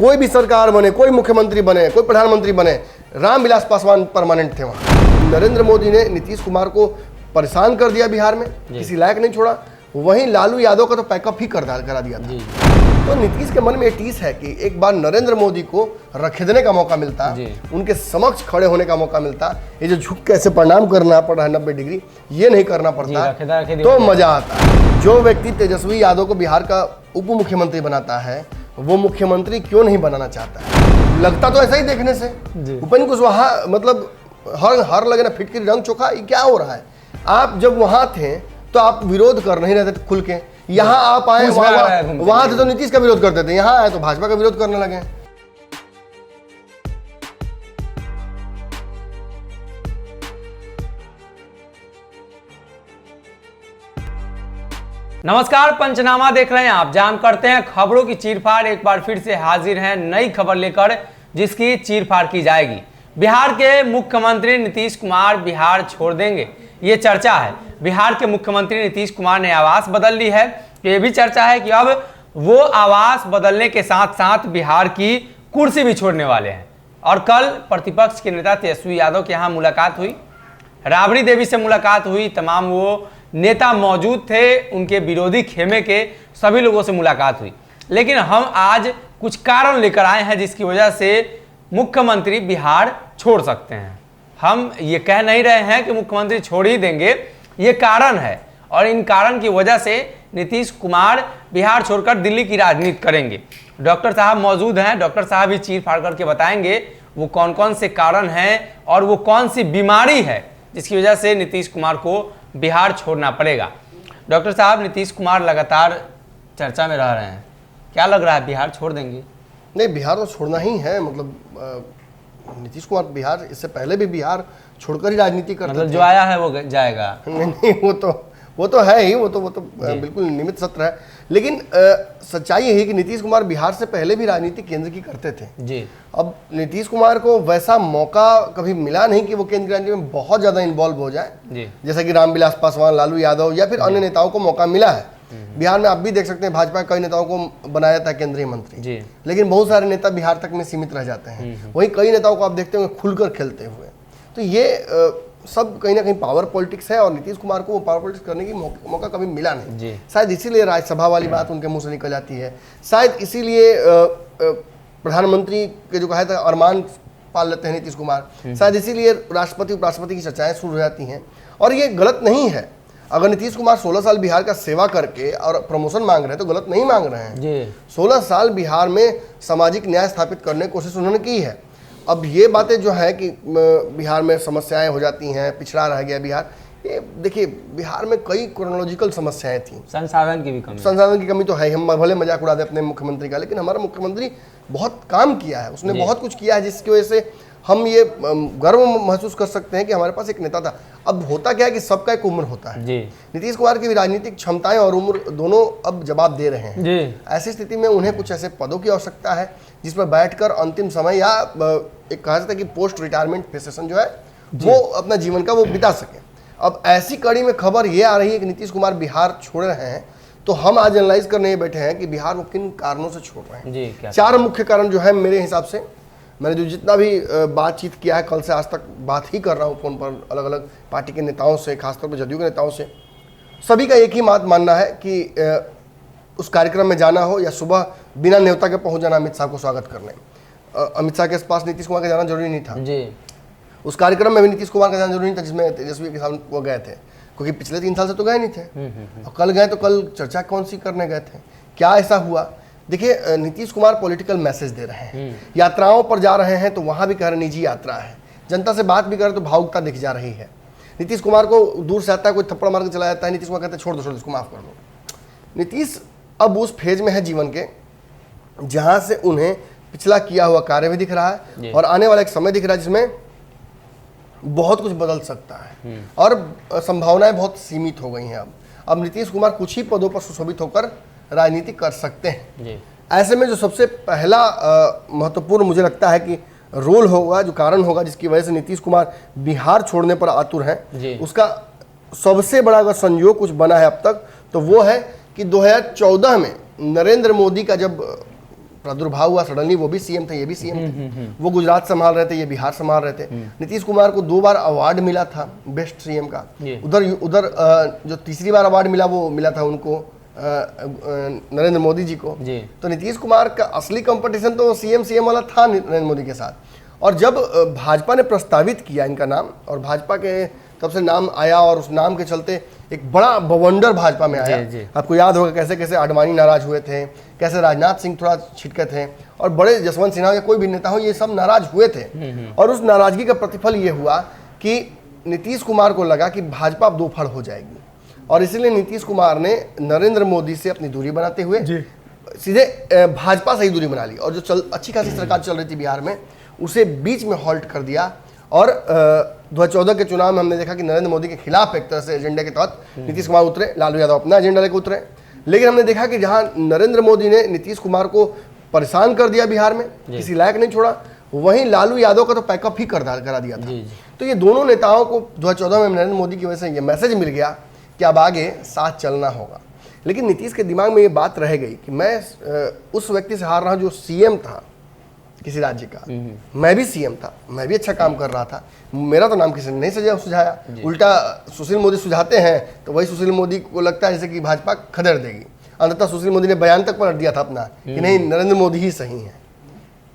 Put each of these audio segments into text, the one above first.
कोई भी सरकार बने, कोई मुख्यमंत्री बने, कोई प्रधानमंत्री बने, रामविलास पासवान परमानेंट थे वहाँ। नरेंद्र मोदी ने नीतीश कुमार को परेशान कर दिया बिहार में, किसी लायक नहीं छोड़ा। वहीं लालू यादव का तो पैकअप ही करा दिया था। तो नीतीश के मन में ये टीस है कि एक बार नरेंद्र मोदी को रखेदने का मौका मिलता, उनके समक्ष खड़े होने का मौका मिलता, ये जो झुक के ऐसे प्रणाम करना पड़ रहा है 90 डिग्री, ये नहीं करना पड़ता, तो मजा आता। जो व्यक्ति तेजस्वी यादव को बिहार का उप मुख्यमंत्री बनाता है, वो मुख्यमंत्री क्यों नहीं बनाना चाहता है? लगता तो ऐसा ही देखने से। उपेंद्र कुशवाहा मतलब हर लगे ना फिटकरी रंग चोखा, ये क्या हो रहा है? आप जब वहां थे तो आप विरोध कर नहीं रहे थे खुल के, यहाँ आप आए, वहां थे तो नीतीश का विरोध करते थे, यहाँ आए तो भाजपा का विरोध करने लगे। नमस्कार, पंचनामा देख रहे हैं आप। जान करते हैं खबरों की चीरफाड़। एक बार फिर से हाजिर हैं नई खबर लेकर, जिसकी चीरफाड़ की जाएगी। बिहार के मुख्यमंत्री नीतीश कुमार बिहार छोड़ देंगे, ये चर्चा है। बिहार के मुख्यमंत्री नीतीश कुमार ने आवास बदल ली है। ये भी चर्चा है कि अब वो आवास बदलने के साथ साथ बिहार की कुर्सी भी छोड़ने वाले हैं। और कल प्रतिपक्ष के नेता तेजस्वी यादव के यहाँ मुलाकात हुई, राबड़ी देवी से मुलाकात हुई, तमाम वो नेता मौजूद थे, उनके विरोधी खेमे के सभी लोगों से मुलाकात हुई। लेकिन हम आज कुछ कारण लेकर आए हैं जिसकी वजह से मुख्यमंत्री बिहार छोड़ सकते हैं। हम ये कह नहीं रहे हैं कि मुख्यमंत्री छोड़ ही देंगे, ये कारण है। और इन कारण की वजह से नीतीश कुमार बिहार छोड़कर दिल्ली की राजनीति करेंगे। डॉक्टर साहब मौजूद हैं, डॉक्टर साहब भी चीर फाड़ करके बताएंगे वो कौन कौन से कारण हैं और वो कौन सी बीमारी है जिसकी वजह से नीतीश कुमार को बिहार छोड़ना पड़ेगा। डॉक्टर साहब, नीतीश कुमार लगातार चर्चा में रह रहे हैं, क्या लग रहा है बिहार छोड़ देंगे? नहीं, बिहार तो छोड़ना ही है। मतलब नीतीश कुमार बिहार, इससे पहले भी बिहार छोड़कर ही राजनीति करते मतलब जो आया है वो जाएगा? नहीं, वो तो है ही, वो तो बिल्कुल निमित्त सत्र है। लेकिन सच्चाई यही कि नीतीश कुमार बिहार से पहले भी राजनीति केंद्र की करते थे जी। अब नीतीश कुमार को वैसा मौका कभी मिला नहीं कि वो केंद्र की राजनीति में बहुत ज्यादा इन्वॉल्व हो जाए जी। जैसा कि रामविलास पासवान, लालू यादव या फिर अन्य नेताओं को मौका मिला है। बिहार में आप भी देख सकते हैं, भाजपा कई नेताओं को बनाया था केंद्रीय मंत्री जी। लेकिन बहुत सारे नेता बिहार तक में सीमित रह जाते हैं। वहीं कई नेताओं को आप देखते होंगे खुलकर खेलते हुए। तो ये सब कहीं ना कहीं पावर पॉलिटिक्स है और नीतीश कुमार को वो पावर पॉलिटिक्स करने की मौका कभी मिला नहीं। शायद इसीलिए राज्यसभा वाली बात उनके मुंह से निकल जाती है। शायद इसीलिए प्रधानमंत्री के जो कहा था अरमान पाल लेते हैं नीतीश कुमार। शायद इसीलिए राष्ट्रपति उपराष्ट्रपति की चर्चाएं शुरू हो जाती हैं। और ये गलत नहीं है। अगर नीतीश कुमार 16 साल बिहार का सेवा करके और प्रमोशन मांग रहे हैं तो गलत नहीं मांग रहे हैं। 16 साल बिहार में सामाजिक न्याय स्थापित करने की कोशिश उन्होंने की है। अब ये बातें जो है कि बिहार में समस्याएं हो जाती हैं, पिछड़ा रह गया बिहार, ये देखिए बिहार में कई क्रोनोलॉजिकल समस्याएं थी। संसाधन की कमी तो है। हम भले मजाक उड़ा दे अपने मुख्यमंत्री का, लेकिन हमारा मुख्यमंत्री बहुत काम किया है, उसने बहुत कुछ किया है जिसकी वजह से हम ये गर्व महसूस कर सकते हैं कि हमारे पास एक नेता था। अब होता क्या है कि सबका एक उम्र होता है। नीतीश कुमार की राजनीतिक क्षमताएं और उम्र दोनों अब जवाब दे रहे हैं। ऐसी स्थिति में उन्हें कुछ ऐसे पदों की आवश्यकता है जिस पर बैठकर अंतिम समय या एक कहा जाता है कि पोस्ट रिटायरमेंट सेशन जो है वो अपना जीवन का वो बिता सके। अब ऐसी कड़ी में खबर ये आ रही है कि नीतीश कुमार बिहार छोड़ रहे हैं, तो हम आज एनालाइज करने बैठे हैं कि बिहार वो किन कारणों से छोड़ रहे हैं। 4 मुख्य कारण जो है मेरे हिसाब से, मैंने जो जितना भी बातचीत किया है, कल से आज तक बात ही कर रहा हूँ फोन पर अलग अलग पार्टी के नेताओं से, खासतौर पर जदयू के नेताओं से, सभी का एक ही बात मानना है कि उस कार्यक्रम में जाना हो या सुबह बिना न्योता के पहुंच जाना अमित शाह को स्वागत करने। अमित शाह के पास नीतीश कुमार का जाना जरूरी नहीं था जी। उस कार्यक्रम में भी नीतीश कुमार का जाना जरूरी नहीं था जिसमें तेजस्वी के साथ वो गए थे, क्योंकि पिछले 3 साल से तो गए नहीं थे। और कल गए तो कल चर्चा कौन सी करने गए थे, क्या ऐसा हुआ? देखिए, नीतीश कुमार पॉलिटिकल मैसेज दे रहे हैं। यात्राओं पर जा रहे हैं तो वहां भी कह रहे निजी यात्रा है, जनता से बात भी कर रहे तो भावुकता दिख जा रही है। नीतीश कुमार को दूर से आता है, कोई थप्पड़ मार के चला जाता है, नीतीश कुमार कहते हैं छोड़ दो, इसको माफ कर दो। नीतीश अब उस फेज में है जीवन के जहां से उन्हें पिछला किया हुआ कार्य भी दिख रहा है और आने वाला एक समय दिख रहा है जिसमें बहुत कुछ बदल सकता है और संभावनाएं बहुत सीमित हो गई हैं। अब नीतीश कुमार कुछ ही पदों पर सुशोभित होकर राजनीति कर सकते हैं। ऐसे में जो सबसे पहला महत्वपूर्ण मुझे लगता है कि रोल होगा, जो कारण होगा जिसकी वजह से नीतीश कुमार बिहार छोड़ने पर आतुर हैं, उसका सबसे बड़ा अगर संयोग कुछ बना है अब तक तो वो है कि 2014 में नरेंद्र मोदी का जब प्रादुर्भाव हुआ सडनली, वो भी सीएम थे, ये भी सीएम थे। वो गुजरात संभाल रहे थे, ये बिहार संभाल रहे थे। नीतीश कुमार को 2 बार अवार्ड मिला था बेस्ट सीएम का। उधर जो तीसरी बार अवार्ड मिला वो मिला था उनको नरेंद्र मोदी जी को। तो नीतीश कुमार का असली कंपटीशन तो सीएम वाला था नरेंद्र मोदी के साथ। और जब भाजपा ने प्रस्तावित किया इनका नाम और भाजपा के तब से नाम आया और उस नाम के चलते एक बड़ा बवंडर भाजपा में आया। आपको याद होगा कैसे कैसे आडवाणी नाराज हुए थे, कैसे राजनाथ सिंह थोड़ा छिटके थे और बड़े जसवंत सिन्हा या कोई भी नेता हो, ये सब नाराज हुए थे। और उस नाराजगी का प्रतिफल ये हुआ कि नीतीश कुमार को लगा कि भाजपा अब 2 फड़ हो जाएगी और इसीलिए नीतीश कुमार ने नरेंद्र मोदी से अपनी दूरी बनाते हुए सीधे भाजपा से ही दूरी बना ली और जो अच्छी खासी सरकार चल रही थी बिहार में उसे बीच में हॉल्ट कर दिया। और 2014 के चुनाव में हमने देखा कि नरेंद्र मोदी के खिलाफ एक तरह से एजेंडे के तहत नीतीश कुमार उतरे, लालू यादव अपना एजेंडा लेकर उतरे। लेकिन हमने देखा कि जहां नरेंद्र मोदी ने नीतीश कुमार को परेशान कर दिया बिहार में, किसी लायक नहीं छोड़ा, वहीं लालू यादव का तो पैकअप ही करा दिया था। तो ये दोनों नेताओं को 2014 में नरेंद्र मोदी की वजह से ये मैसेज मिल गया कि अब आगे साथ चलना होगा। लेकिन नीतीश के दिमाग में ये बात रह गई कि मैं उस व्यक्ति से हार रहा हूँ जो सीएम था किसी राज्य का, मैं भी सीएम था, मैं भी अच्छा काम कर रहा था, मेरा तो नाम किसी ने नहीं सुझाया। उल्टा सुशील मोदी सुझाते हैं तो वही सुशील मोदी को लगता है जैसे कि भाजपा खदेड़ देगी। अंततः सुशील मोदी ने बयान तक पलट दिया था अपना कि नहीं, नरेंद्र मोदी ही सही है।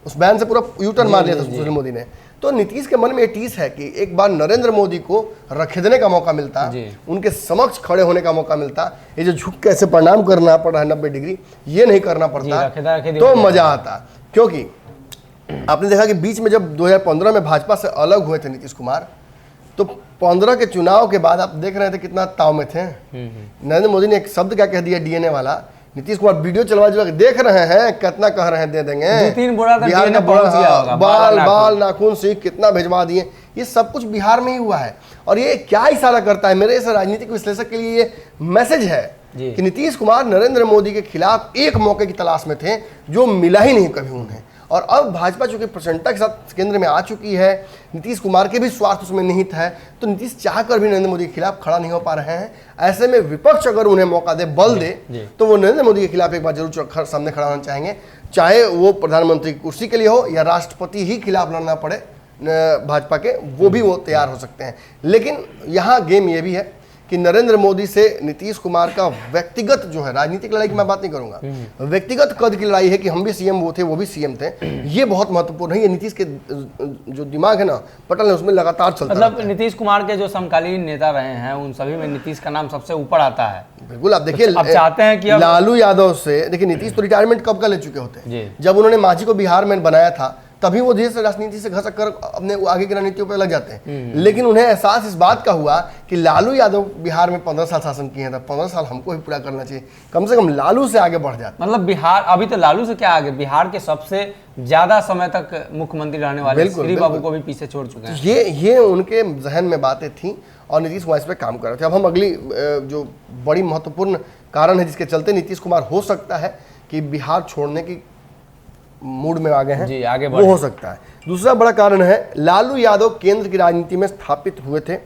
उस बयान से पूरा यूटर्न मार लिया था सुशील मोदी ने। तो नीतीश के मन में ये टीस है कि एक बार नरेंद्र मोदी को रखेदने का मौका मिलता, उनके समक्ष खड़े होने का मौका मिलता, ये जो झुक के ऐसे प्रणाम करना पड़ रहा है 90 डिग्री, ये नहीं करना पड़ता तो मजा आता। क्योंकि आपने देखा कि बीच में जब 2015 में भाजपा से अलग हुए थे नीतीश कुमार, तो 15 के चुनाव के बाद आप देख रहे थे कितना ताव में थे। नरेंद्र मोदी ने एक शब्द क्या कह दिया, डीएनए वाला। नीतीश कुमार वीडियो चलवा देख रहे हैं कितना कह रहे हैं दे देंगे, बिहार का बाल नाखून सीख कितना भिजवा दिए। ये सब कुछ बिहार में ही हुआ है। और ये क्या इशारा करता है, मेरे इस राजनीतिक विश्लेषक के लिए ये मैसेज है कि नीतीश कुमार नरेंद्र मोदी के खिलाफ एक मौके की तलाश में थे जो मिला ही नहीं कभी उन्हें। और अब भाजपा चूंकि प्रचंडता के साथ केंद्र में आ चुकी है, नीतीश कुमार के भी स्वार्थ उसमें निहित है, तो नीतीश चाहकर भी नरेंद्र मोदी के खिलाफ खड़ा नहीं हो पा रहे हैं। ऐसे में विपक्ष अगर उन्हें मौका दे, बल दे, तो वो नरेंद्र मोदी के खिलाफ एक बार जरूर सामने खड़ा होना चाहेंगे, चाहे वो प्रधानमंत्री की कुर्सी के लिए हो या राष्ट्रपति ही खिलाफ लड़ना पड़े भाजपा के, वो भी वो तैयार हो सकते हैं। लेकिन यहाँ गेम ये भी है कि नरेंद्र मोदी से नीतीश कुमार का व्यक्तिगत जो है, राजनीतिक लड़ाई की मैं बात नहीं करूंगा, व्यक्तिगत कद की लड़ाई है कि हम भी सीएम वो थे वो भी सीएम थे, ये बहुत महत्वपूर्ण है। ये नीतीश के जो दिमाग है ना, पटल है, उसमें लगातार चलता मतलब नीतीश कुमार के जो समकालीन नेता रहे हैं उन सभी में नीतीश का नाम सबसे ऊपर आता है। बिल्कुल। आप देखिए, अब चाहते हैं कि लालू यादव से देखिए, नीतीश तो रिटायरमेंट कब का ले चुके होते, जब उन्होंने मांझी को बिहार में बनाया था तभी वो धीरे से राजनीति से घसक कर अपने आगे की रणनीतियों पर लग जाते हैं। लेकिन उन्हें एहसास इस बात का हुआ कि लालू यादव बिहार में 15 साल शासन किए हैं, तो 15 साल हमको ही पूरा करना चाहिए, कम से कम लालू से आगे बढ़ जाते। मतलब बिहार अभी तो लालू से क्या आगे, बिहार के सबसे ज्यादा समय तक मुख्यमंत्री रहने वाले श्री बाबू को भी पीछे छोड़ चुके हैं। ये उनके जहन में बातें थी और नीतीश कुमार इस पर काम कर रहे थे। अब हम अगली जो बड़ी महत्वपूर्ण कारण है जिसके चलते नीतीश कुमार हो सकता है कि बिहार छोड़ने की मूड में आ गए हैं, आगे वो हो सकता है। दूसरा बड़ा कारण है, लालू यादव केंद्र की राजनीति में स्थापित हुए थे।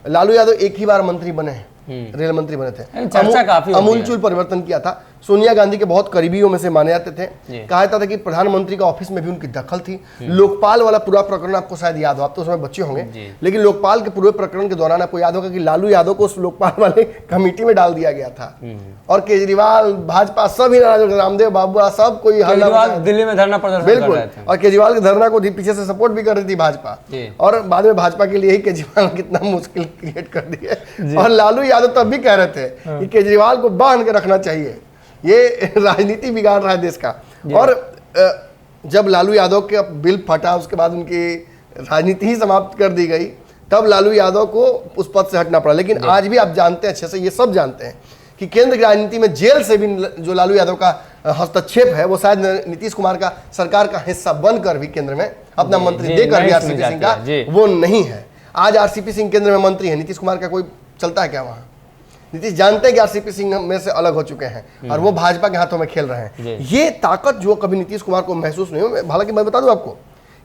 लालू यादव एक ही बार मंत्री बने हैं, रेल मंत्री बने थे, चर्चा काफी अमूलचूल परिवर्तन किया था। सोनिया गांधी के बहुत करीबियों में से माने जाते थे। कहा जाता था कि प्रधानमंत्री का ऑफिस में भी उनकी दखल थी। लोकपाल वाला पूरा प्रकरण आपको शायद याद हो, आप तो उसमें बच्चे होंगे, लेकिन लोकपाल के पूरे प्रकरण के दौरान आपको याद होगा कि लालू यादव को उस लोकपाल वाले कमेटी में डाल दिया गया था। और केजरीवाल, भाजपा सभी नाराज, रामदेव बाबू सब कोई दिल्ली में धरना प्रदर्शन बिल्कुल, और केजरीवाल के धरना को पीछे से सपोर्ट भी कर रही थी भाजपा। और बाद में भाजपा के लिए ही केजरीवाल कितना मुश्किल क्रिएट कर दिया। और लालू यादव तब भी कह रहे थे कि केजरीवाल को बांध के रखना चाहिए, ये राजनीति बिगाड़ रहा है देश का। और जब लालू यादव के बिल फटा, उसके बाद उनकी राजनीति ही समाप्त कर दी गई, तब लालू यादव को उस पद से हटना पड़ा। लेकिन आज भी आप जानते हैं अच्छे से, ये सब जानते हैं कि केंद्र की राजनीति में जेल से भी जो लालू यादव का हस्तक्षेप है, वो शायद नीतीश कुमार का सरकार का हिस्सा बनकर भी केंद्र में अपना मंत्री देकर भी आरसीपी सिंह का वो नहीं है। आज आरसीपी सिंह केंद्र में मंत्री है, नीतीश कुमार का कोई चलता है क्या वहां? नीतीश जानते हैं कि आरसीपी सिंह में से अलग हो चुके हैं और वो भाजपा के हाथों में खेल रहे हैं। ये ताकत जो कभी नीतीश कुमार को महसूस नहीं हो। हालांकि मैं बता दूं आपको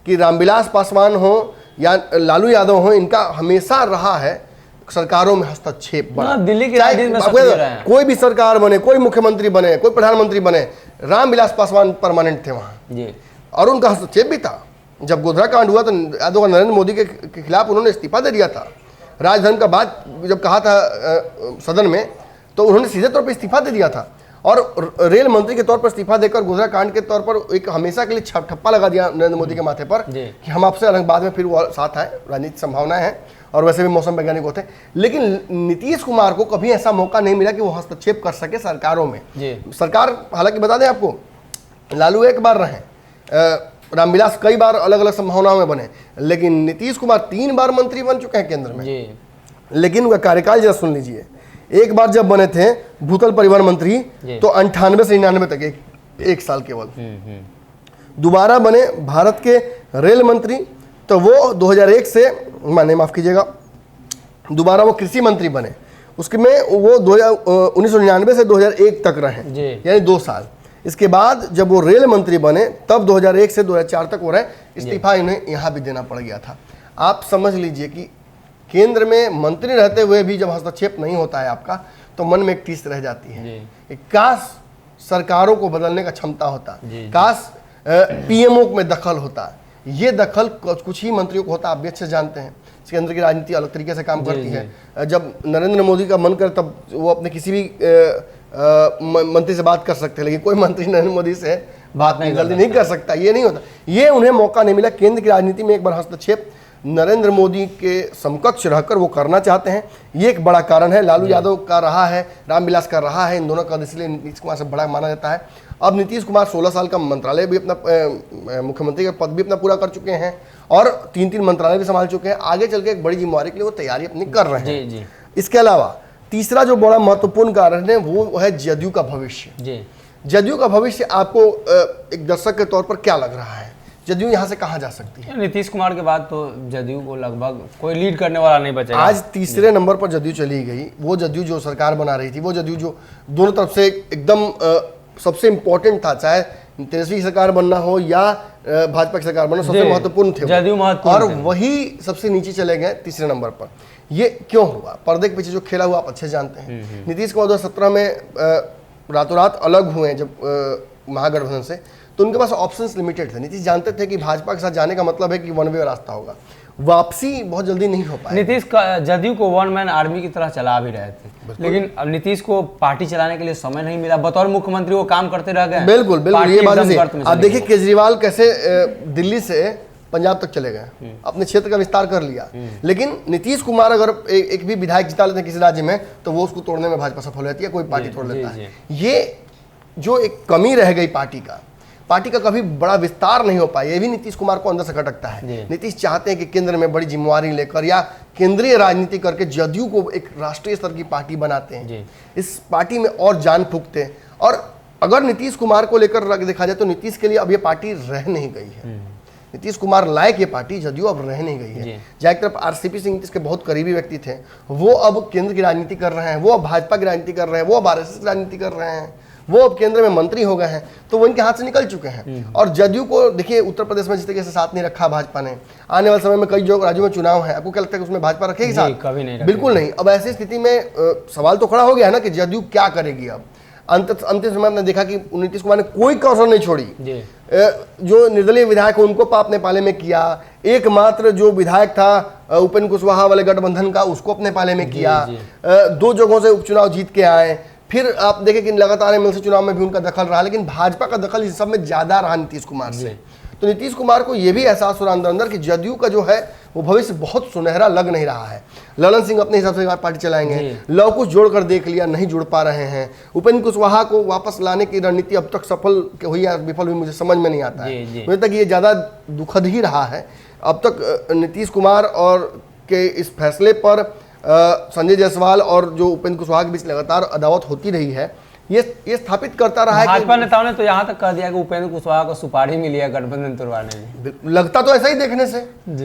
कि रामविलास पासवान हो या लालू यादव हो, इनका हमेशा रहा है सरकारों में हस्तक्षेप बढ़ा। दिल्ली की चाहे राजनीति में आपको सक्रिय रहे हैं। कोई भी सरकार बने, कोई मुख्यमंत्री बने, कोई प्रधानमंत्री बने, रामविलास पासवान परमानेंट थे वहां जी। और उनका हस्तक्षेप भी था। जब गोधरा कांड हुआ तो याद होगा नरेंद्र मोदी के खिलाफ उन्होंने इस्तीफा दे दिया था। राजधर्म का बात जब कहा था सदन में, तो उन्होंने सीधे तौर पर इस्तीफा दे दिया था और रेल मंत्री के तौर पर इस्तीफा देकर गोधरा कांड के तौर पर एक हमेशा के लिए ठप्पा लगा दिया नरेंद्र मोदी के माथे पर कि हम आपसे अलग, बाद में फिर वो साथ आए, राजनीतिक संभावनाएं हैं और वैसे भी मौसम वैज्ञानिक होते हैं। लेकिन नीतीश कुमार को कभी ऐसा मौका नहीं मिला कि वो हस्तक्षेप कर सके सरकारों में। सरकार, हालांकि बता दें आपको, लालू एक बार रहे, रामविलास कई बार अलग अलग संभावनाओं में बने, लेकिन नीतीश कुमार 3 बार मंत्री बन चुके हैं केंद्र में। लेकिन उनका कार्यकाल जरा सुन लीजिए। एक बार जब बने थे भूतल परिवहन मंत्री तो 98 से 99 तक, एक साल केवल। दोबारा बने भारत के रेल मंत्री, तो वो 2001 से, माफ कीजिएगा, दोबारा वो कृषि मंत्री बने। उसके में वो 1999 से 2001 तक रहे, यानी 2 साल। इसके बाद जब वो रेल मंत्री बने तब 2001 से 2004 तक वो रहे। इस्तीफा इन्हें यहाँ भी देना पड़ गया था। आप समझ लीजिए कि केंद्र में मंत्री रहते हुए भी जब हस्तक्षेप नहीं होता है आपका, तो मन में एक टीस रह जाती है। काश सरकारों को बदलने का क्षमता होता, काश पीएमओ में दखल होता। ये दखल कुछ ही मंत्रियों को होता, आप भी अच्छे जानते हैं। केंद्र की राजनीति अलग तरीके से काम करती है। जब नरेंद्र मोदी का मन करे तब वो अपने किसी भी मंत्री से बात कर सकते हैं, लेकिन कोई मंत्री नरेंद्र मोदी से बात जल्दी नहीं कर सकता। ये नहीं होता, ये उन्हें मौका नहीं मिला। केंद्र की राजनीति में एक बार हस्तक्षेप नरेंद्र मोदी के समकक्ष रहकर वो करना चाहते हैं, ये एक बड़ा कारण है। लालू यादव का रहा है, रामविलास का रहा है, इन दोनों का, इसलिए नीतीश कुमार से बड़ा माना जाता है। अब नीतीश कुमार 16 साल का मंत्रालय भी अपना, मुख्यमंत्री का पद भी अपना पूरा कर चुके हैं और 3 मंत्रालय भी संभाल चुके हैं। आगे चल के एक बड़ी जिम्मेवारी के लिए वो तैयारी अपनी कर रहे हैं। इसके अलावा तीसरा जो बड़ा महत्वपूर्ण कारण है वो है जदयू का भविष्य। जदयू का भविष्य आपको एक दर्शक के तौर पर क्या लग रहा है? जदयू यहाँ से कहाँ जा सकती है? नीतीश कुमार के बाद तो जदयू को लगभग कोई लीड करने वाला नहीं बचेगा। आज तीसरे नंबर पर जदयू चली गई। वो जदयू जो सरकार बना रही थी, वो जदयू जो दोनों तरफ से एकदम सबसे इम्पोर्टेंट था, चाहे तेजस्वी सरकार बनना हो या भाजपा की सरकार बनना, सबसे महत्वपूर्ण थे जदयू महत्वपूर्ण, और वही सबसे नीचे चले गए तीसरे नंबर पर। ये क्यों हुआ? पर्दे के पीछे जो खेला हुआ आप अच्छे जानते हैं। नीतीश कुमार 2017 में रातों रात अलग हुए जब महागठबंधन से, तो उनके पास ऑप्शंस लिमिटेड थे। नीतीश जानते थे कि भाजपा के साथ जाने का मतलब है कि वन वे रास्ता होगा, वापसी बहुत जल्दी नहीं हो पाई। नीतीश जदयू को वन मैन आर्मी की तरह चला भी रहे थे, लेकिन अब नीतीश को पार्टी चलाने के लिए समय नहीं मिला। बतौर मुख्यमंत्री वो काम करते रह गए। बिल्कुल बिल्कुल, ये बात है। आप देखिए केजरीवाल कैसे दिल्ली से पंजाब तक चले गए, अपने क्षेत्र का विस्तार कर लिया। लेकिन नीतीश कुमार अगर एक भी विधायक जिता लेते हैं किसी राज्य में, तो वो उसको तोड़ने में भाजपा सफल रहती है, कोई पार्टी तोड़ लेता है। ये जो एक कमी रह गई पार्टी का कभी बड़ा विस्तार नहीं हो पाया, ये भी नीतीश कुमार को अंदर से खटकता है। नीतीश चाहते हैं कि केंद्र में बड़ी जिम्मेवारी लेकर या केंद्रीय राजनीति करके जदयू को एक राष्ट्रीय स्तर की पार्टी बनाते हैं, इस पार्टी में और जान फूंकते हैं। और अगर नीतीश कुमार को लेकर देखा जाए तो नीतीश के लिए अब ये पार्टी रह नहीं गई है। नीतीश कुमार लायक ये पार्टी जदयू अब रह नहीं गई है। जहाँ एक तरफ आरसीपी सिंह नीतीश के बहुत करीबी व्यक्ति थे, वो अब केंद्र की राजनीति कर रहे हैं, वो अब भाजपा की राजनीति कर रहे हैं, वो अब आरएसएस की राजनीति कर रहे हैं, वो अब केंद्र में मंत्री हो गए हैं, तो वो इनके हाथ से निकल चुके हैं। और जदयू को देखिए उत्तर प्रदेश में जिस तरीके से साथ नहीं रखा भाजपा ने, आने वाले समय में कई जो राज्यों में चुनाव है, आपको क्या लगता है कि उसमें भाजपा रखेगी साथ? कभी नहीं, बिल्कुल नहीं। अब ऐसी स्थिति में सवाल तो खड़ा हो गया है ना कि जदयू क्या करेगी। अब अंतिम समय में देखा कि नीतीश कुमार ने कोई कसर नहीं छोड़ी। जो निर्दलीय विधायक उनको अपने पाले में किया, एकमात्र जो विधायक था उपेंद्र कुशवाहा वाले गठबंधन का, उसको अपने पाले में किया। 2 जगहों से उपचुनाव जीत के आए। फिर आप देखें कि लगातार एमएलसी चुनाव में भी उनका दखल रहा, लेकिन भाजपा का दखल इस सब में ज्यादा रहा नीतीश कुमार से। तो नीतीश कुमार को यह भी एहसास हो रहा अंदर कि जदयू का जो है वो भविष्य बहुत सुनहरा लग नहीं रहा है। ललन सिंह अपने हिसाब से पार्टी चलाएंगे, लव कुछ जोड़कर देख लिया, नहीं जुड़ पा रहे हैं। उपेंद्र कुशवाहा को वापस लाने की रणनीति अब तक सफल हुई या विफल हुई मुझे समझ में नहीं आता है। मुझे तक ये ज्यादा दुखद ही रहा है। अब तक नीतीश कुमार और के इस फैसले पर संजय जायसवाल और जो उपेंद्र कुशवाहा के बीच लगातार अदावत होती रही है, ये स्थापित करता रहा है। भाजपा नेताओं ने तो यहाँ तक कह दिया कि उपेंद्र कुशवाहा को सुपारी मिली है गठबंधन तोड़वाने में। लगता तो ऐसा ही देखने से।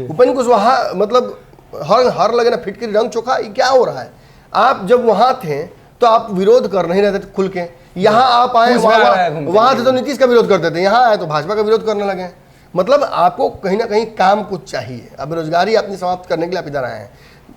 उपेंद्र कुशवाहा मतलब हर लगे ना फिटकरी रंग चोखा, क्या हो रहा है? आप जब वहां थे तो आप विरोध कर नहीं रहे थे खुल के, यहाँ आप आए, वहां थे तो नीतीश का विरोध करते थे, यहाँ आए तो भाजपा का विरोध करने लगे। मतलब आपको कहीं ना कहीं काम कुछ चाहिए। अब बेरोजगारी अपनी समाप्त करने के लिए आप इधर आए हैं।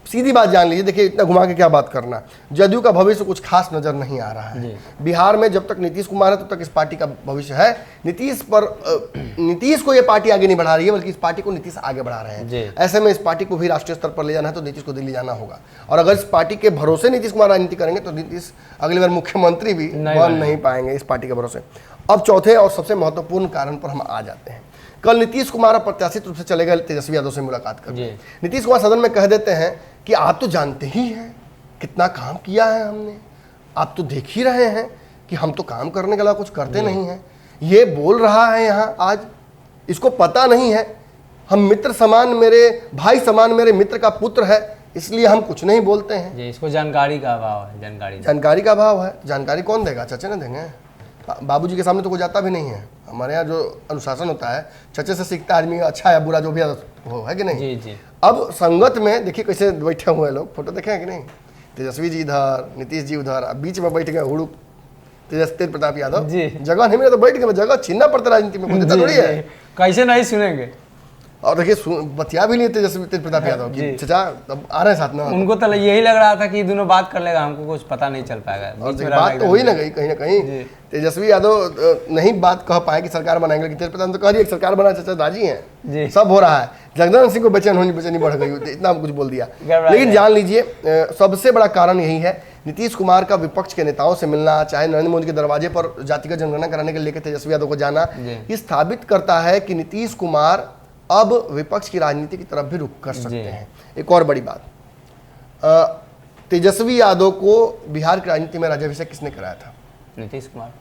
सीधी बात जान लीजिए, देखिए इतना घुमा के क्या बात करना, जदयू का भविष्य कुछ खास नजर नहीं आ रहा है। बिहार में जब तक नीतीश कुमार है तब तक इस पार्टी का भविष्य है। नीतीश को ये पार्टी आगे नहीं बढ़ा रही है, बल्कि इस पार्टी को नीतीश आगे बढ़ा रहे हैं। ऐसे में इस पार्टी को भी राष्ट्रीय स्तर पर ले जाना है तो नीतीश को दिल्ली जाना होगा, और अगर इस पार्टी के भरोसे नीतीश कुमार राजनीति करेंगे तो नीतीश अगली बार मुख्यमंत्री भी बन नहीं पाएंगे इस पार्टी के भरोसे। अब चौथे और सबसे महत्वपूर्ण कारण पर हम आ जाते हैं। कल नीतीश कुमार अप्रत्याशित रूप से चले गए तेजस्वी यादव से मुलाकात करके। नीतीश कुमार सदन में कह देते हैं कि आप तो जानते ही हैं कितना काम किया है हमने, आप तो देख ही रहे हैं कि हम तो काम करने के अलावा कुछ करते नहीं हैं। ये बोल रहा है यहाँ आज, इसको पता नहीं है हम मित्र समान, मेरे भाई समान, मेरे मित्र का पुत्र है, इसलिए हम कुछ नहीं बोलते हैं। जी, इसको जानकारी का अभाव है। जानकारी का अभाव है। जानकारी कौन देगा? चचे ना देंगे। बाबूजी के सामने तो कोई जाता भी नहीं है। हमारे यहाँ जो अनुशासन होता है, चचे से सीखता आदमी, अच्छा या बुरा जो भी हो, है कि नहीं? जी जी। अब संगत में देखिए कैसे बैठे हुए हैं लोग, फोटो देखे हैं कि नहीं? तेजस्वी जी इधर, नीतीश जी उधर, बीच में बैठ गए हुड़ू तेज प्रताप यादव। जगह नहीं मिला तो बैठ गए, जगह छीनना पड़ता राजनीति में, कोई थोड़ी है। कैसे नहीं सुनेंगे। और देखिए बतिया भी नहीं तेजस्वी तेज प्रताप यादव की, चाचा अब आ रहे हैं साथ में। उनको तो यही लग रहा था कि दोनों बात कर लेगा, हमको कुछ पता नहीं चल पाएगा। और बात तो हो ही ना गई कहीं ना कहीं। तेजस्वी यादव नहीं बात कह पाए कि सरकार बनाएंगे, लेकिन तेज प्रताप तो कह रही है सरकार बना, चाचा राजी हैं, सब हो रहा है। जगदानंद सिंह को बेचैनी बढ़ गई, इतना कुछ बोल दिया। लेकिन जान लीजिए सबसे बड़ा कारण यही है, नीतीश कुमार का विपक्ष के नेताओं से मिलना, चाहे नरेंद्र मोदी के दरवाजे पर जातिगत जनगणना कराने के लिए तेजस्वी यादव को जाना, ये साबित करता है कि नीतीश कुमार अब विपक्ष की राजनीति की तरफ भी रुख कर सकते हैं। एक और बड़ी बात, तेजस्वी यादव को बिहार की राजनीति में राज्याभिषेक किसने कराया था? नीतीश कुमार।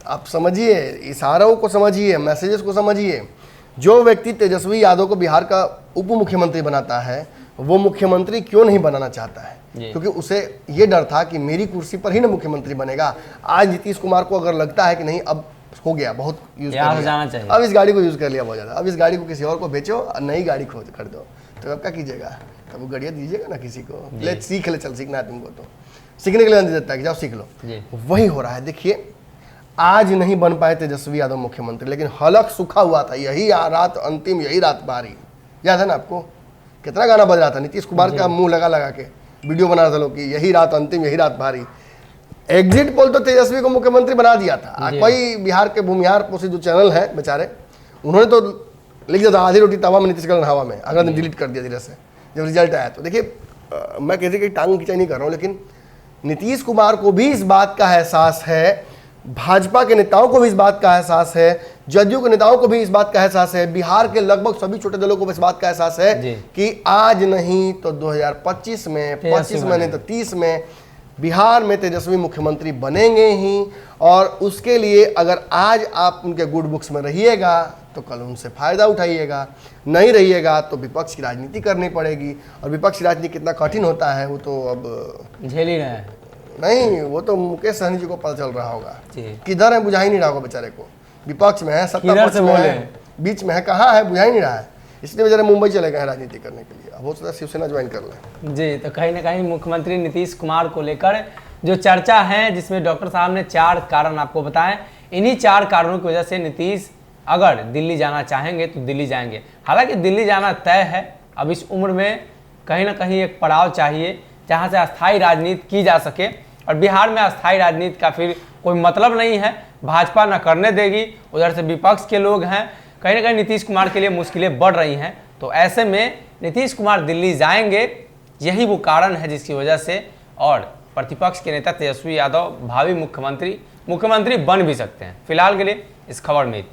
आप समझिए, इशारों को समझिए, मैसेजेस को समझिए। जो व्यक्ति तेजस्वी यादव को बिहार का उप मुख्यमंत्री बनाता है, वो मुख्यमंत्री क्यों नहीं बनाना चाहता है? क्योंकि उसे ये डर था कि मेरी कुर्सी पर ही ना मुख्यमंत्री बनेगा। आज नीतीश कुमार को अगर लगता है कि नहीं अब हो गया, बहुत यूज कर लिया, अब इस गाड़ी को यूज कर लिया बहुत ज्यादा, अब इस गाड़ी को किसी और को बेचो और नई गाड़ी खोज कर दो, तो अब क्या कीजिएगा? तब वो गाड़ियाँ दीजिएगा ना किसी को, ले सीख ले, चल सीखना है तुमको तो सीखने के लिए नहीं देता है कि जाओ सीख लो। वही हो रहा है। देखिए आज नहीं बन पाए तेजस्वी यादव मुख्यमंत्री, लेकिन हलक सूखा हुआ था, यही रात अंतिम, यही रात बारी। याद है ना आपको कितना गाना बज रहा था? नीतीश कुमार का मुंह लगा लगा के वीडियो बना रहा था लोग कि यही रात अंतिम, यही रात भारी। एग्जिट पोल तो तेजस्वी को मुख्यमंत्री बना दिया था। कोई बिहार के भूमिहार पोषित जो चैनल है बेचारे, उन्होंने तो लिख दिया था आधी रोटी तवा में नीतीश कुमार हवा में, अगले दिन डिलीट कर दिया धीरे से जब रिजल्ट आया। तो देखिए मैं किसी की टांग खिंचाई नहीं कर रहा हूँ, लेकिन नीतीश कुमार को भी इस बात का एहसास है, भाजपा के नेताओं को भी इस बात का एहसास है, जदयू के नेताओं को भी इस बात का एहसास है, बिहार के लगभग सभी छोटे दलों को भी इस बात का एहसास है कि आज नहीं तो 2025 में, 25 में नहीं तो 30 में बिहार में तेजस्वी मुख्यमंत्री बनेंगे ही। और उसके लिए अगर आज आप उनके गुड बुक्स में रहिएगा तो कल उनसे फायदा उठाइएगा, नहीं रहिएगा तो विपक्ष की राजनीति करनी पड़ेगी। और विपक्ष की राजनीति कितना कठिन होता है वो तो अब झेल ही रहे हैं। नहीं, वो तो मुकेश सहनी जी को पता चल रहा होगा किधर है, बुझा ही नहीं रहा होगा बेचारे को। विपक्ष में है, सत्ता पक्ष में है, बीच में है, कहाँ है बुझा ही नहीं रहा है, इसलिए बेचारे मुंबई चले गए हैं राजनीति करने के लिए। अब हो सकता है शिवसेना ज्वाइन कर लें। जी, तो कहीं ना कहीं मुख्यमंत्री नीतीश कुमार को लेकर जो चर्चा है, जिसमें डॉक्टर साहब ने 4 कारण आपको बताएं, इन्हीं 4 कारणों की वजह से नीतीश अगर दिल्ली जाना चाहेंगे तो दिल्ली जाएंगे। हालांकि दिल्ली जाना तय है, अब इस उम्र में कहीं ना कहीं एक पड़ाव चाहिए जहां से अस्थायी राजनीति की जा सके। और बिहार में अस्थायी राजनीति का फिर कोई मतलब नहीं है, भाजपा न करने देगी, उधर से विपक्ष के लोग हैं, कहीं ना कहीं नीतीश कुमार के लिए मुश्किलें बढ़ रही हैं। तो ऐसे में नीतीश कुमार दिल्ली जाएंगे, यही वो कारण है जिसकी वजह से और प्रतिपक्ष के नेता तेजस्वी यादव भावी मुख्यमंत्री बन भी सकते हैं। फिलहाल के लिए इस खबर में